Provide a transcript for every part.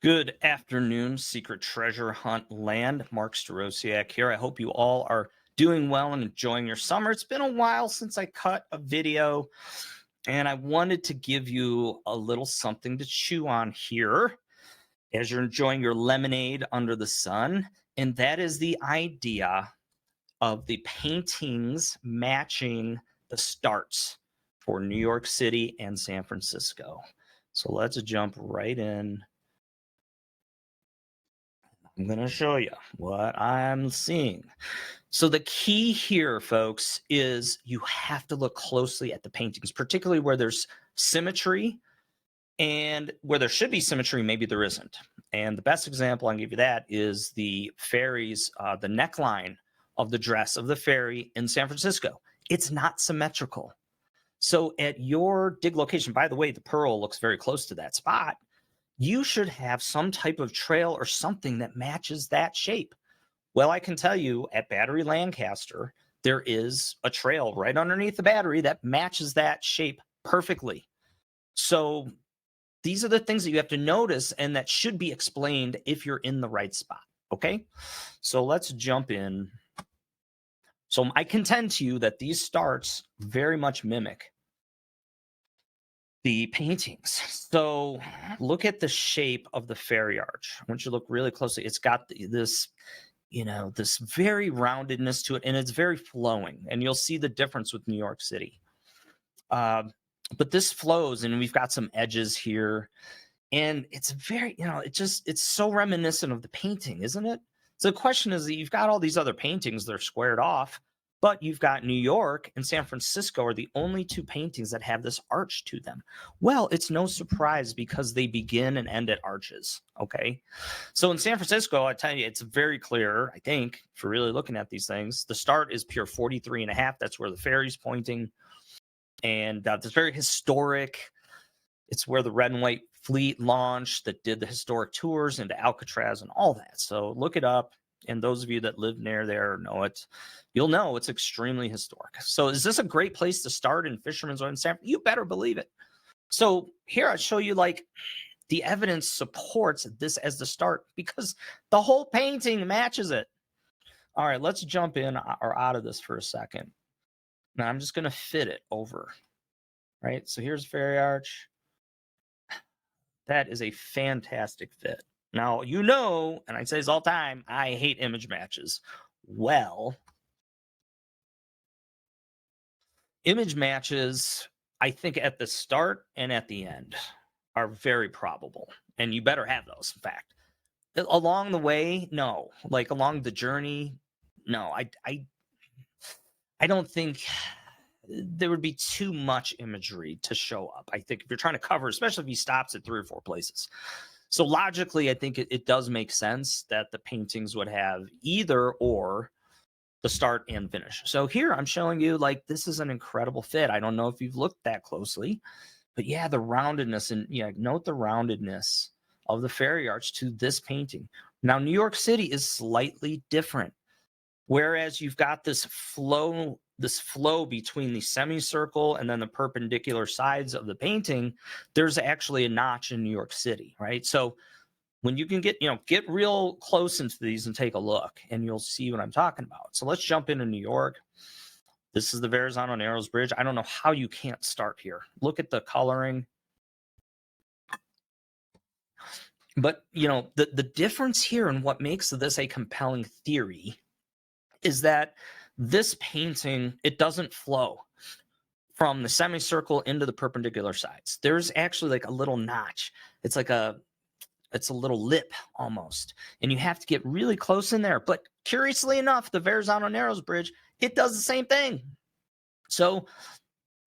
Good afternoon, Secret Treasure Hunt Land. Mark Starosiak here. I hope you all are doing well and enjoying your summer. It's been a while since I cut a video, and I wanted to give you a little something to chew on here as you're enjoying your lemonade under the sun. And that is the idea of the paintings matching the starts for New York City and San Francisco. So let's jump right in. I'm going to show you what I'm seeing. So the key here, folks, is you have to look closely at the paintings, particularly where there's symmetry, and where there should be symmetry, maybe there isn't. And the best example I can give you that is the fairies, the neckline of the dress of the fairy in San Francisco. It's not symmetrical. So at your dig location, by the way, the pearl looks very close to that spot. You should have some type of trail or something that matches that shape. Well, I can tell you at Battery Lancaster, there is a trail right underneath the battery that matches that shape perfectly. So these are the things that you have to notice, and that should be explained if you're in the right spot. Okay, so let's jump in. So I contend to you that these starts very much mimic the paintings. So look at the shape of the fairy arch. I want you to look really closely. It's got this, this very roundedness to it, and it's very flowing. And you'll see the difference with New York City. But this flows, and we've got some edges here. And it's very, it's so reminiscent of the painting, isn't it? So the question is that you've got all these other paintings that are squared off, but you've got New York and San Francisco are the only two paintings that have this arch to them. Well, it's no surprise because they begin and end at arches, okay? So in San Francisco, I tell you, it's very clear, I think, for really looking at these things. The start is Pier 43.5. That's where the ferry's pointing. And it's very historic. It's where the red and white fleet launched that did the historic tours into Alcatraz and all that. So look it up. And those of you that live near there know it. You'll know it's extremely historic. So is this a great place to start in Fisherman's Wharf in San Francisco? You better believe it. So here I show you the evidence supports this as the start because the whole painting matches it. All right, let's jump in or out of this for a second. Now I'm just going to fit it over. Right, so here's Fairy Arch. That is a fantastic fit. Now, and I say this all the time, I hate image matches. Well, image matches, I think at the start and at the end are very probable. And you better have those, in fact. Along the way, no. Like along the journey, no. I don't think there would be too much imagery to show up. I think if you're trying to cover, especially if he stops at 3 or 4 places. So logically, I think it does make sense that the paintings would have either or the start and finish. So here I'm showing you this is an incredible fit. I don't know if you've looked that closely, but yeah, the roundedness and note the roundedness of the fairy arch to this painting. Now, New York City is slightly different. Whereas you've got this flow between the semicircle and then the perpendicular sides of the painting, there's actually a notch in New York City, right? So when you can get real close into these and take a look, and you'll see what I'm talking about. So let's jump into New York. This is the Verrazano Narrows Bridge. I don't know how you can't start here. Look at the coloring. But, the difference here and what makes this a compelling theory is that this painting, it doesn't flow from the semicircle into the perpendicular sides. There's actually a little notch. It's it's a little lip almost. And you have to get really close in there. But curiously enough, the Verrazano Narrows Bridge, it does the same thing. So,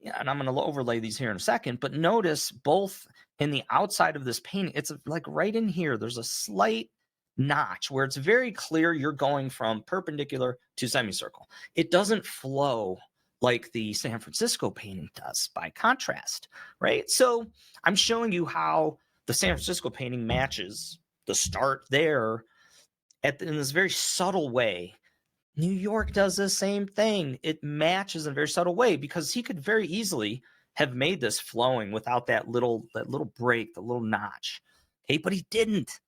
yeah, and I'm going to overlay these here in a second, but notice both in the outside of this painting, it's right in here, there's a slight notch where it's very clear you're going from perpendicular to semicircle. It doesn't flow like the San Francisco painting does by contrast, right? So I'm showing you how the San Francisco painting matches the start there in this very subtle way. New York does the same thing. It matches in a very subtle way because he could very easily have made this flowing without that little break, the little notch. Okay, but he didn't.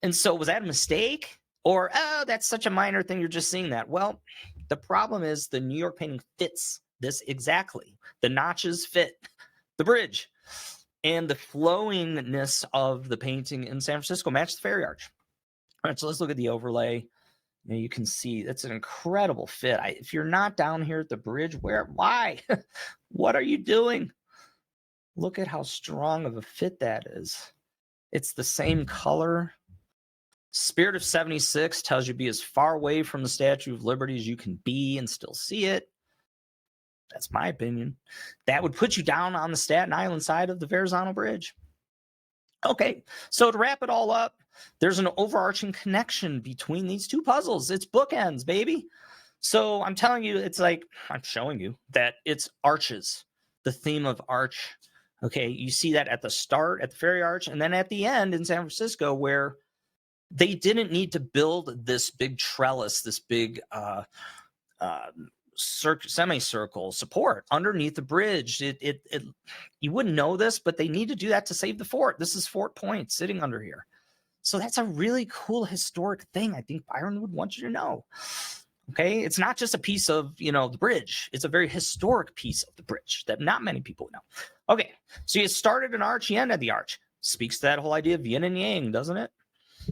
And so was that a mistake? Or, oh, that's such a minor thing, you're just seeing that. Well, the problem is the New York painting fits this exactly. The notches fit the bridge. And the flowingness of the painting in San Francisco matched the ferry arch. All right, so let's look at the overlay. You can see that's an incredible fit. If you're not down here at the bridge, why? What are you doing? Look at how strong of a fit that is. It's the same color. Spirit of 76 tells you to be as far away from the Statue of Liberty as you can be and still see it. That's my opinion. That would put you down on the Staten Island side of the Verrazano Bridge. Okay, so to wrap it all up, there's an overarching connection between these two puzzles. It's bookends, baby. So I'm telling you, it's like, I'm showing you that it's arches, the theme of arch. Okay, you see that at the start, at the ferry arch, and then at the end in San Francisco, where they didn't need to build this big trellis, this big semicircle support underneath the bridge. You wouldn't know this, but they need to do that to save the fort. This is Fort Point sitting under here. So that's a really cool historic thing I think Byron would want you to know. Okay, it's not just a piece of, the bridge. It's a very historic piece of the bridge that not many people know. Okay, so you started an arch, you ended the arch. Speaks to that whole idea of yin and yang, doesn't it?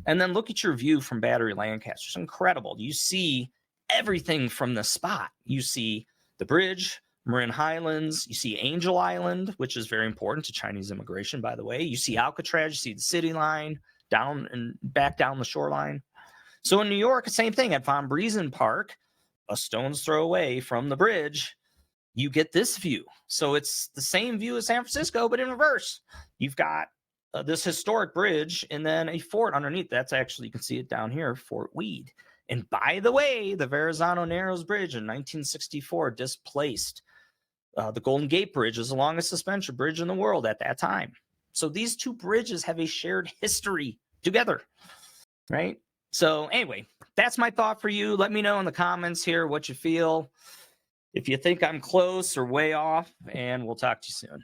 And then look at your view from Battery Lancaster. It's incredible. You see everything from the spot. You see the bridge, Marin Highlands. You see Angel Island, which is very important to Chinese immigration, by the way. You see Alcatraz. You see the city line down and back down the shoreline. So in New York, same thing. At Von Briesen Park, a stone's throw away from the bridge, you get this view. So it's the same view as San Francisco, but in reverse. You've got this historic bridge and then a fort underneath. That's actually, you can see it down here, Fort Weed. And by the way, the Verrazano Narrows Bridge in 1964 displaced the Golden Gate Bridge as the longest suspension bridge in the world at that time. So these two bridges have a shared history together, right? So anyway, that's my thought for you. Let me know in the comments here what you feel, if you think I'm close or way off, and we'll talk to you soon.